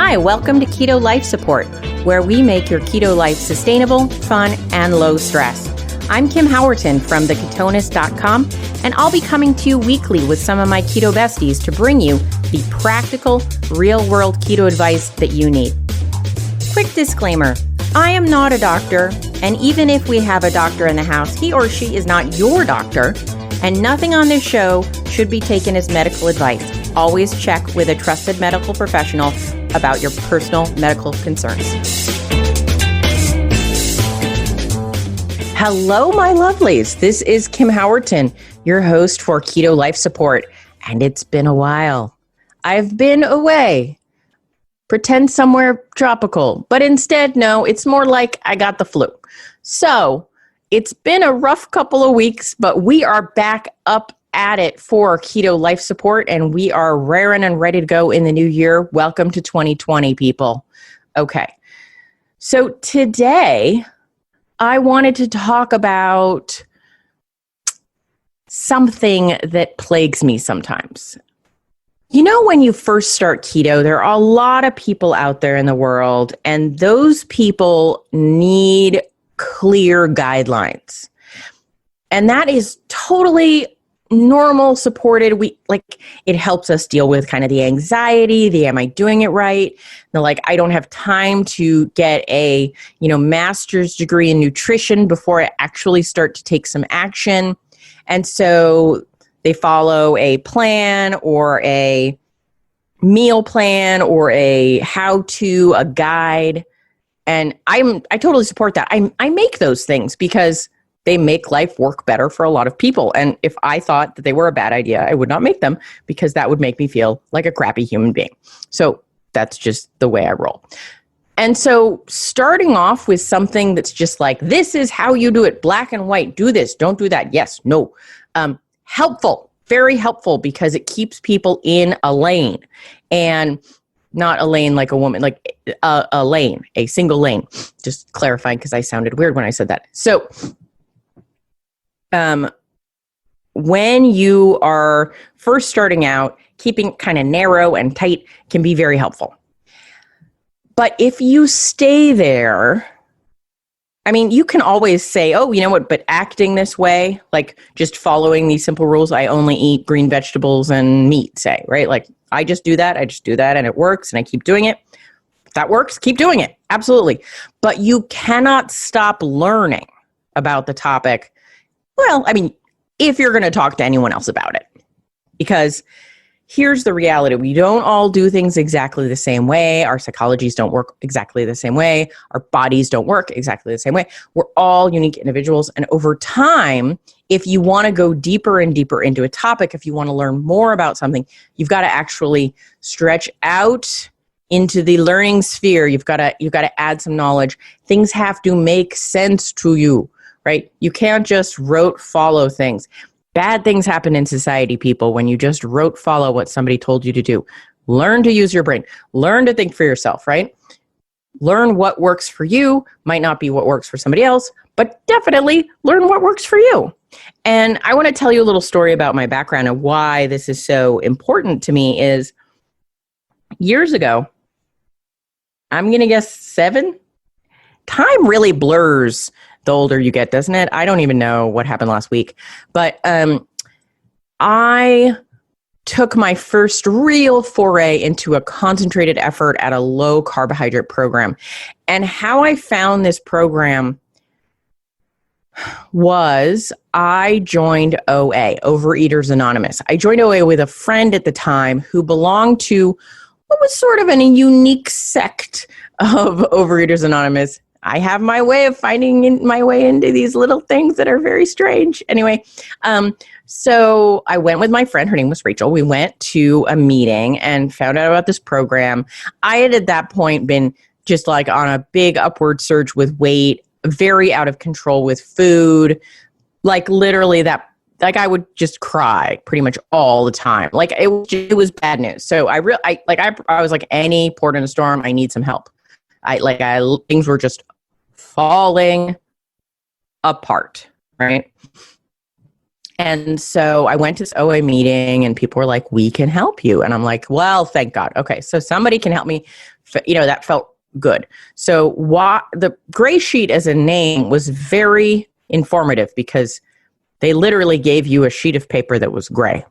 Hi, welcome to Keto Life Support, where we make your keto life sustainable, fun, and low stress. I'm Kim Howerton from theketonist.com, and I'll be coming to you weekly with some of my keto besties to bring you the practical, real-world keto advice that you need. Quick disclaimer, I am not a doctor, and even if we have a doctor in the house, he or she is not your doctor, and nothing on this show should be taken as medical advice. Always check with a trusted medical professional about your personal medical concerns. Hello, my lovelies. This is Kim Howerton, your host for Keto Life Support, and it's been a while. I've been away. Pretend somewhere tropical, but instead, no, it's more like I got the flu. So it's been a rough couple of weeks, but we are back up at it for Keto Life Support, and we are raring and ready to go in the new year. Welcome to 2020, people. Okay, so today I wanted to talk about something that plagues me sometimes. You know, when you first start keto, there are a lot of people out there in the world, and those people need clear guidelines. And that is totally normal, supported. It helps us deal with kind of the anxiety, the am I doing it right? I don't have time to get a, master's degree in nutrition before I actually start to take some action. And so they follow a plan or a meal plan or a how-to, a guide. And I totally support that. I make those things because they make life work better for a lot of people. And if I thought that they were a bad idea, I would not make them because that would make me feel like a crappy human being. So that's just the way I roll. And so starting off with something that's just like, this is how you do it, black and white, do this, don't do that, yes, no. Helpful, very helpful because it keeps people in a lane, and not a lane like a woman, like a lane, a single lane. Just clarifying because I sounded weird when I said that. So when you are first starting out, keeping kind of narrow and tight can be very helpful. But if you stay there, you can always say, oh, you know what, but acting this way, like just following these simple rules, I only eat green vegetables and meat, say, right? Like I just do that, and it works, and I keep doing it. If that works, keep doing it. Absolutely. But you cannot stop learning about the topic. Well, if you're going to talk to anyone else about it, because here's the reality. We don't all do things exactly the same way. Our psychologies don't work exactly the same way. Our bodies don't work exactly the same way. We're all unique individuals. And over time, if you want to go deeper and deeper into a topic, if you want to learn more about something, you've got to actually stretch out into the learning sphere. You've got to add some knowledge. Things have to make sense to you, right? You can't just rote follow things. Bad things happen in society, people, when you just rote follow what somebody told you to do. Learn to use your brain. Learn to think for yourself, right? Learn what works for you. Might not be what works for somebody else, but definitely learn what works for you. And I want to tell you a little story about my background and why this is so important to me is years ago, I'm going to guess 7. Time really blurs the older you get, doesn't it? I don't even know what happened last week. But I took my first real foray into a concentrated effort at a low carbohydrate program. And how I found this program was I joined OA, Overeaters Anonymous. I joined OA with a friend at the time who belonged to what was sort of a unique sect of Overeaters Anonymous. I have my way of finding my way into these little things that are very strange. Anyway, so I went with my friend. Her name was Rachel. We went to a meeting and found out about this program. I had at that point been just like on a big upward surge with weight, very out of control with food, like literally that. Like I would just cry pretty much all the time. Like it was bad news. So I was like any port in a storm. I need some help. Things were just falling apart, right? And so I went to this OA meeting and people were like, we can help you. And I'm like, well, thank God. Okay, so somebody can help me. That felt good. So the gray sheet as a name was very informative because they literally gave you a sheet of paper that was gray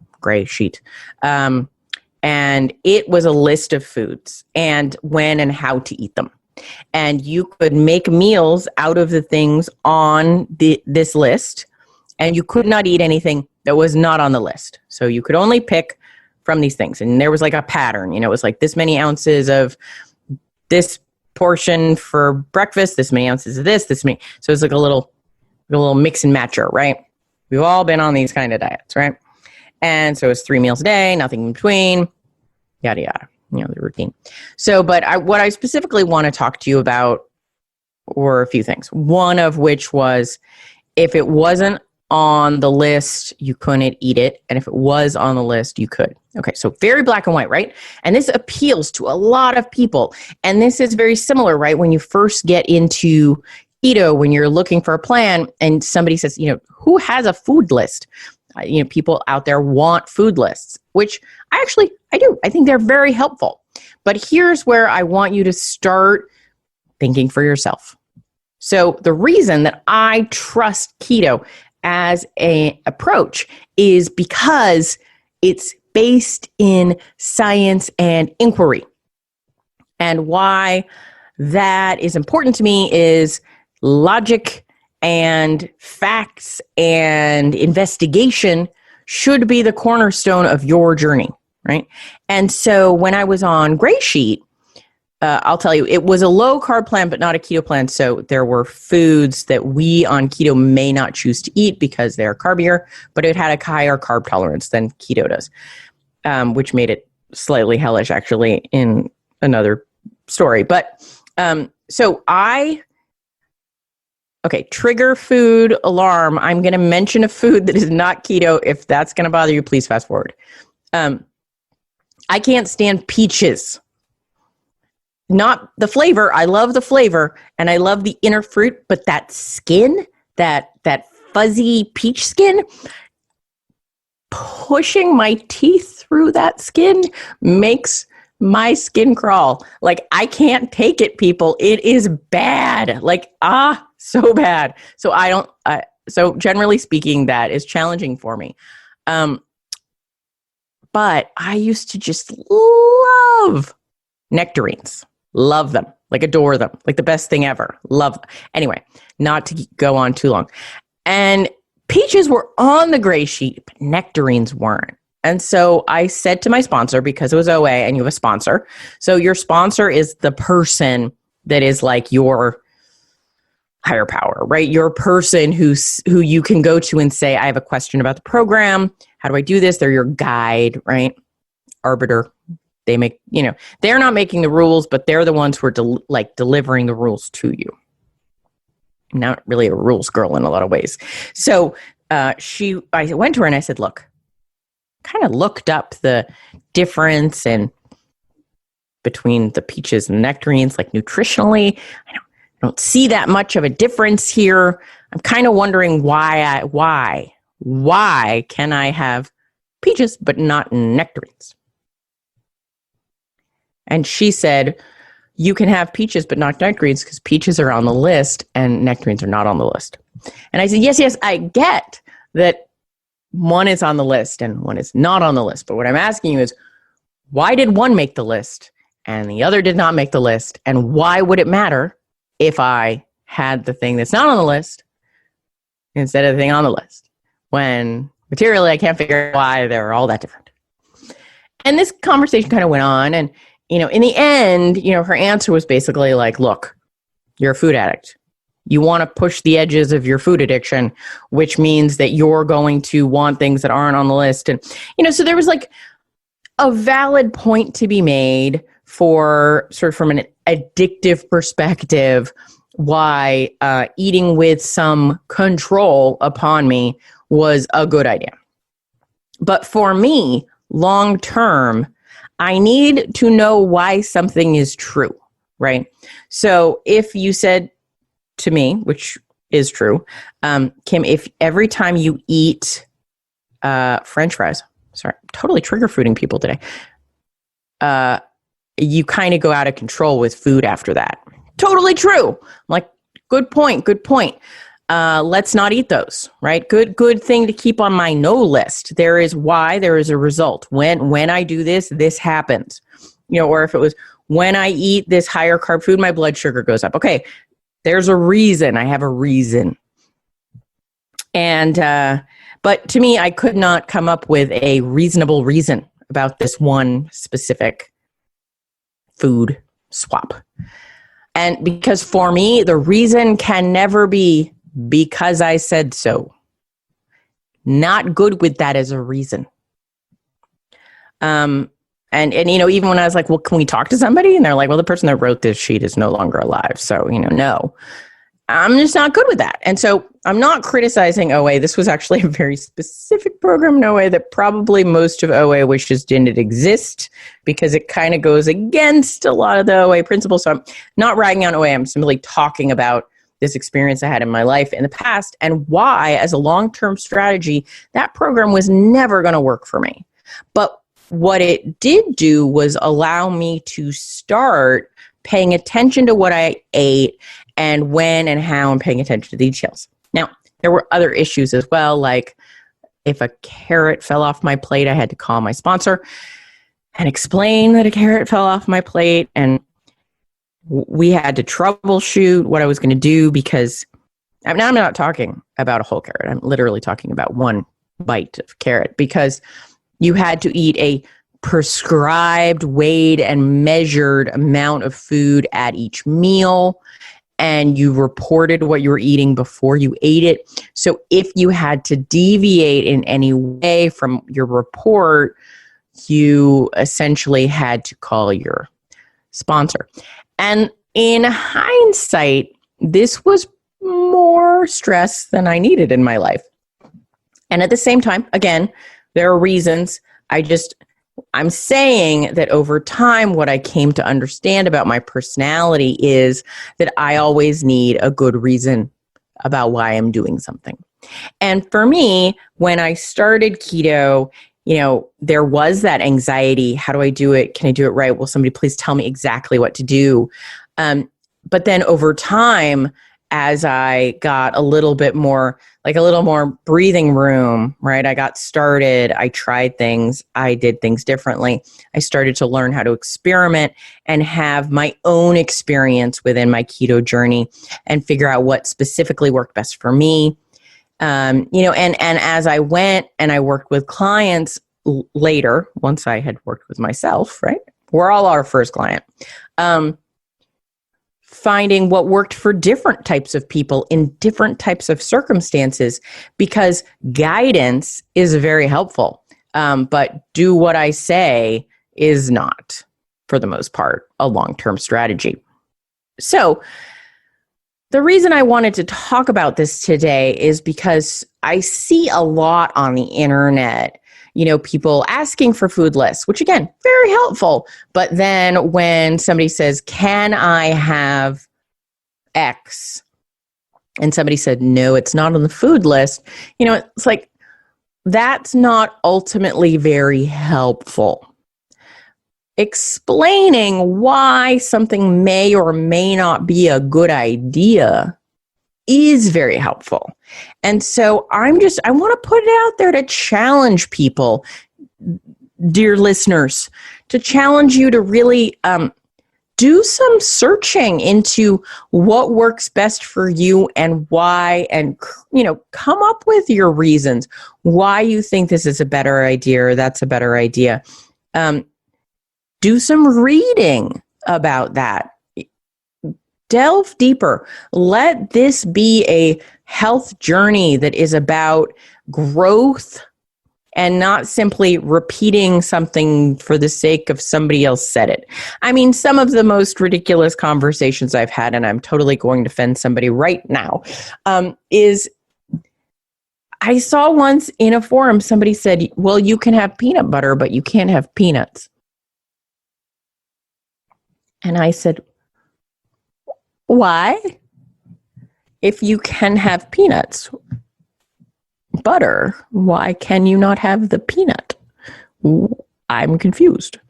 sheet. And it was a list of foods and when and how to eat them. And you could make meals out of the things on this list, and you could not eat anything that was not on the list. So you could only pick from these things. And there was like a pattern, it was like this many ounces of this portion for breakfast, this many ounces of this many. So it's like a little mix and matcher, right? We've all been on these kind of diets, right? And so it's 3 meals a day, nothing in between, yada, yada, the routine. So, but what I specifically want to talk to you about were a few things. One of which was if it wasn't on the list, you couldn't eat it. And if it was on the list, you could. Okay, so very black and white, right? And this appeals to a lot of people. And this is very similar, right? When you first get into keto, when you're looking for a plan and somebody says, who has a food list? People out there want food lists, which I do. I think they're very helpful. But here's where I want you to start thinking for yourself. So the reason that I trust keto as an approach is because it's based in science and inquiry. And why that is important to me is logic and facts and investigation should be the cornerstone of your journey, right? And so when I was on Gray Sheet, I'll tell you, it was a low carb plan, but not a keto plan. So there were foods that we on keto may not choose to eat because they're carbier, but it had a higher carb tolerance than keto does, which made it slightly hellish actually in another story. But trigger food alarm. I'm going to mention a food that is not keto. If that's going to bother you, please fast forward. I can't stand peaches. Not the flavor. I love the flavor and I love the inner fruit, but that skin, that fuzzy peach skin, pushing my teeth through that skin makes my skin crawl. Like I can't take it, people. It is bad. So bad. So so generally speaking, that is challenging for me. But I used to just love nectarines. Love them, adore them, the best thing ever. Love. Anyway, not to go on too long. And peaches were on the Gray Sheet, but nectarines weren't. And so I said to my sponsor, because it was OA and you have a sponsor. So your sponsor is the person that is like your higher power, right? Your person who you can go to and say, I have a question about the program. How do I do this? They're your guide, right? Arbiter. They make, they're not making the rules, but they're the ones who are delivering the rules to you. I'm not really a rules girl in a lot of ways. So I went to her and I said, look, kind of looked up the difference between the peaches and the nectarines, nutritionally. I don't see that much of a difference here. I'm kind of wondering why can I have peaches but not nectarines? And she said, you can have peaches but not nectarines because peaches are on the list and nectarines are not on the list. And I said, yes, I get that one is on the list and one is not on the list. But what I'm asking you is, why did one make the list and the other did not make the list? And why would it matter if I had the thing that's not on the list instead of the thing on the list? When materially I can't figure out why they're all that different. And this conversation kind of went on, and in the end, her answer was basically look, you're a food addict. You want to push the edges of your food addiction, which means that you're going to want things that aren't on the list. And, so there was a valid point to be made for sort of from an addictive perspective, why eating with some control upon me was a good idea. But for me, long term, I need to know why something is true, right? So if you said to me, which is true, Kim, if every time you eat French fries. Sorry, totally trigger fooding people today. You kind of go out of control with food after that. Totally true. I'm like, good point. Let's not eat those, right? Good thing to keep on my no list. There is why, there is a result. When I do this, this happens. Or if it was when I eat this higher carb food, my blood sugar goes up. Okay, there's a reason. I have a reason. And, but to me, I could not come up with a reasonable reason about this one specific food swap. And because for me, the reason can never be because I said so. Not good with that as a reason. And even when I was like, well, can we talk to somebody? And they're like, well, the person that wrote this sheet is no longer alive. So, no. I'm just not good with that. And so I'm not criticizing OA. This was actually a very specific program in OA that probably most of OA wishes didn't exist because it kind of goes against a lot of the OA principles. So I'm not ragging on OA. I'm simply talking about this experience I had in my life in the past and why, as a long-term strategy, that program was never going to work for me. But what it did do was allow me to start paying attention to what I ate and when and how, and paying attention to details. Now, there were other issues as well, like if a carrot fell off my plate, I had to call my sponsor and explain that a carrot fell off my plate, and we had to troubleshoot what I was going to do because I'm not talking about a whole carrot. I'm literally talking about one bite of carrot because you had to eat a prescribed, weighed, and measured amount of food at each meal. And you reported what you were eating before you ate it. So if you had to deviate in any way from your report, you essentially had to call your sponsor. And in hindsight, this was more stress than I needed in my life. And at the same time, again, there are reasons. I'm saying that over time, what I came to understand about my personality is that I always need a good reason about why I'm doing something. And for me, when I started keto, there was that anxiety. How do I do it? Can I do it right? Will somebody please tell me exactly what to do? But then over time, as I got a little more breathing room, right? I got started, I tried things, I did things differently. I started to learn how to experiment and have my own experience within my keto journey and figure out what specifically worked best for me. And as I went and I worked with clients later, once I had worked with myself, right? We're all our first client. Finding what worked for different types of people in different types of circumstances, because guidance is very helpful. But do what I say is not, for the most part, a long-term strategy. So the reason I wanted to talk about this today is because I see a lot on the internet, people asking for food lists, which again, very helpful. But then when somebody says, can I have X? And somebody said, no, it's not on the food list. It's like, that's not ultimately very helpful. Explaining why something may or may not be a good idea is very helpful. And so I want to put it out there to challenge people, dear listeners, to challenge you to really do some searching into what works best for you and why, and come up with your reasons why you think this is a better idea or that's a better idea. Do some reading about that. Delve deeper. Let this be a health journey that is about growth and not simply repeating something for the sake of somebody else said it. I mean, some of the most ridiculous conversations I've had, and I'm totally going to offend somebody right now, is I saw once in a forum, somebody said, well, you can have peanut butter, but you can't have peanuts. And I said, why? If you can have peanuts, butter. Why can you not have the peanut? Ooh, I'm confused.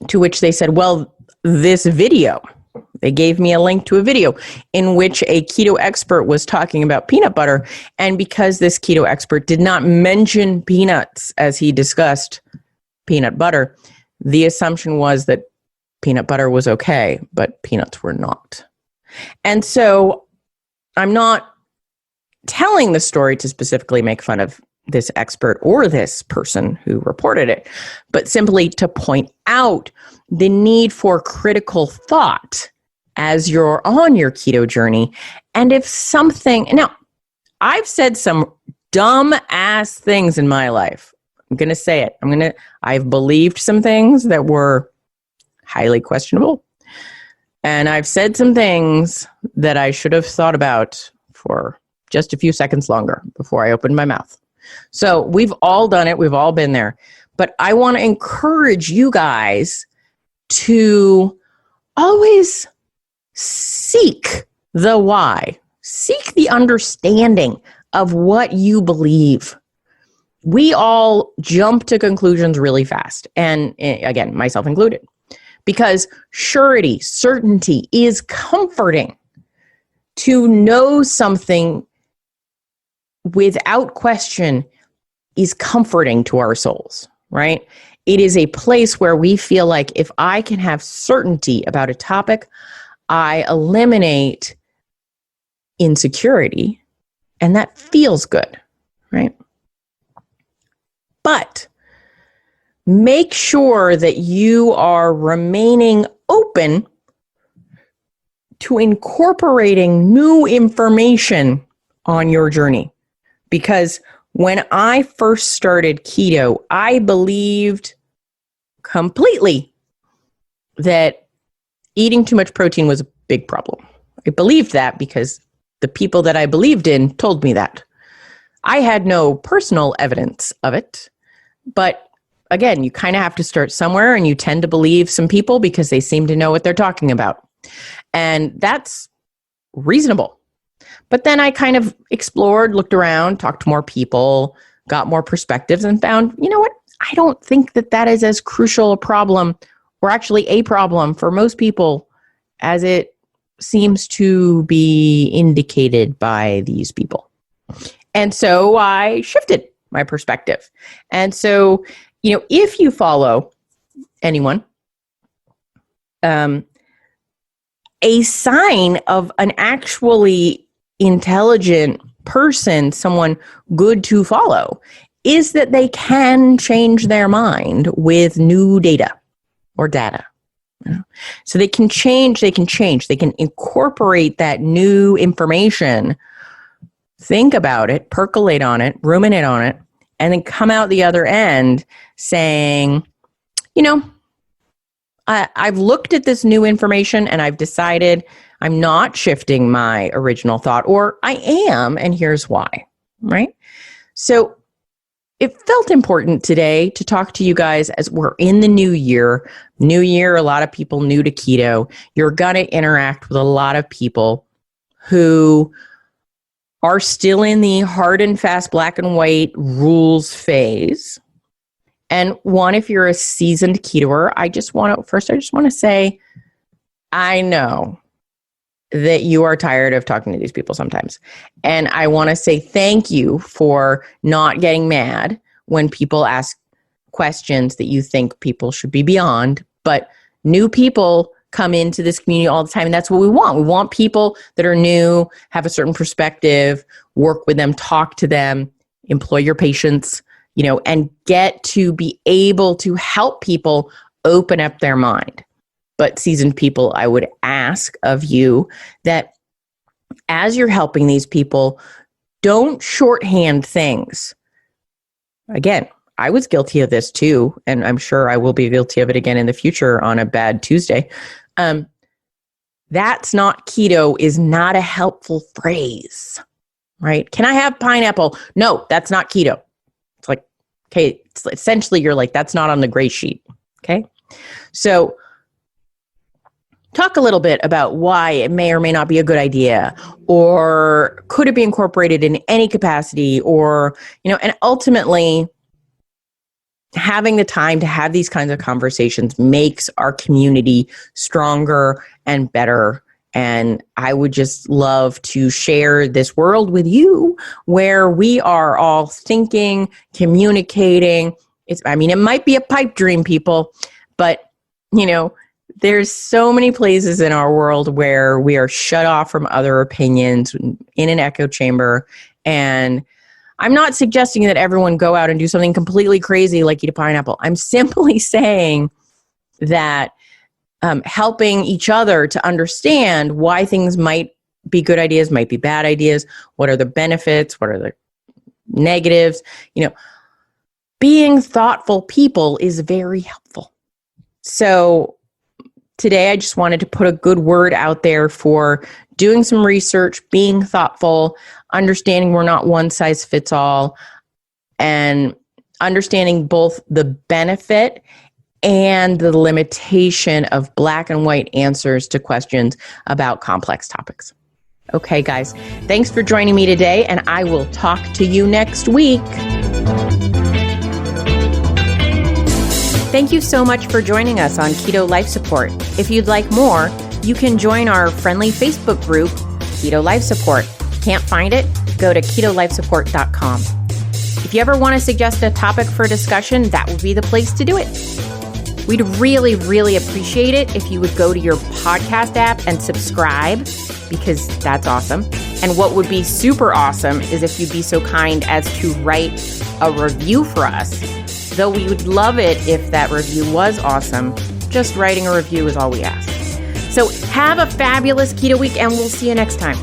To which they said, well, this video, they gave me a link to a video in which a keto expert was talking about peanut butter. And because this keto expert did not mention peanuts as he discussed peanut butter, the assumption was that peanut butter was okay, but peanuts were not. And so I'm not telling the story to specifically make fun of this expert or this person who reported it, but simply to point out the need for critical thought as you're on your keto journey. And if something, now I've said some dumb ass things in my life. I'm going to say it. I've believed some things that were highly questionable. And I've said some things that I should have thought about for just a few seconds longer before I opened my mouth. So we've all done it. We've all been there. But I want to encourage you guys to always seek the why. Seek the understanding of what you believe. We all jump to conclusions really fast. And again, myself included. Because surety, certainty is comforting. To know something without question is comforting to our souls, right? It is a place where we feel like if I can have certainty about a topic, I eliminate insecurity, and that feels good, right? But make sure that you are remaining open to incorporating new information on your journey. Because when I first started keto, I believed completely that eating too much protein was a big problem. I believed that because the people that I believed in told me that. I had no personal evidence of it, but again, you kind of have to start somewhere, and you tend to believe some people because they seem to know what they're talking about. And that's reasonable. But then I kind of explored, looked around, talked to more people, got more perspectives, and found, you know what? I don't think that that is as crucial a problem, or actually a problem for most people, as it seems to be indicated by these people. And so I shifted my perspective. And so, if you follow anyone, a sign of an actually intelligent person, someone good to follow, is that they can change their mind with new data or data. So they can change, they can incorporate that new information, think about it, percolate on it, ruminate on it, and then come out the other end saying, I've looked at this new information and I've decided I'm not shifting my original thought, or I am, and here's why, right? So it felt important today to talk to you guys as we're in the new year. New year, a lot of people new to keto. You're going to interact with a lot of people who are still in the hard and fast black and white rules phase. And one, if you're a seasoned ketoer, I just want to say, I know that you are tired of talking to these people sometimes. And I want to say thank you for not getting mad when people ask questions that you think people should be beyond. But new people come into this community all the time, and that's what we want. We want people that are new, have a certain perspective, work with them, talk to them, employ your patience, and get to be able to help people open up their mind. But seasoned people, I would ask of you that as you're helping these people, don't shorthand things. Again, I was guilty of this too, and I'm sure I will be guilty of it again in the future on a bad Tuesday. That's not keto is not a helpful phrase, right? Can I have pineapple? No, that's not keto. It's like, okay, essentially you're like, that's not on the gray sheet, okay? So talk a little bit about why it may or may not be a good idea, or could it be incorporated in any capacity, or, and ultimately having the time to have these kinds of conversations makes our community stronger and better. And I would just love to share this world with you where we are all thinking, communicating. It might be a pipe dream, people, but, there's so many places in our world where we are shut off from other opinions in an echo chamber. And I'm not suggesting that everyone go out and do something completely crazy like eat a pineapple. I'm simply saying that helping each other to understand why things might be good ideas, might be bad ideas, what are the benefits, what are the negatives, being thoughtful people is very helpful. So today, I just wanted to put a good word out there for doing some research, being thoughtful, understanding we're not one size fits all, and understanding both the benefit and the limitation of black and white answers to questions about complex topics. Okay, guys, thanks for joining me today, and I will talk to you next week. Thank you so much for joining us on Keto Life Support. If you'd like more, you can join our friendly Facebook group, Keto Life Support. Can't find it? Go to ketolifesupport.com. If you ever want to suggest a topic for discussion, that would be the place to do it. We'd really, really appreciate it if you would go to your podcast app and subscribe, because that's awesome. And what would be super awesome is if you'd be so kind as to write a review for us. Though we would love it if that review was awesome, just writing a review is all we ask. So have a fabulous keto week, and we'll see you next time.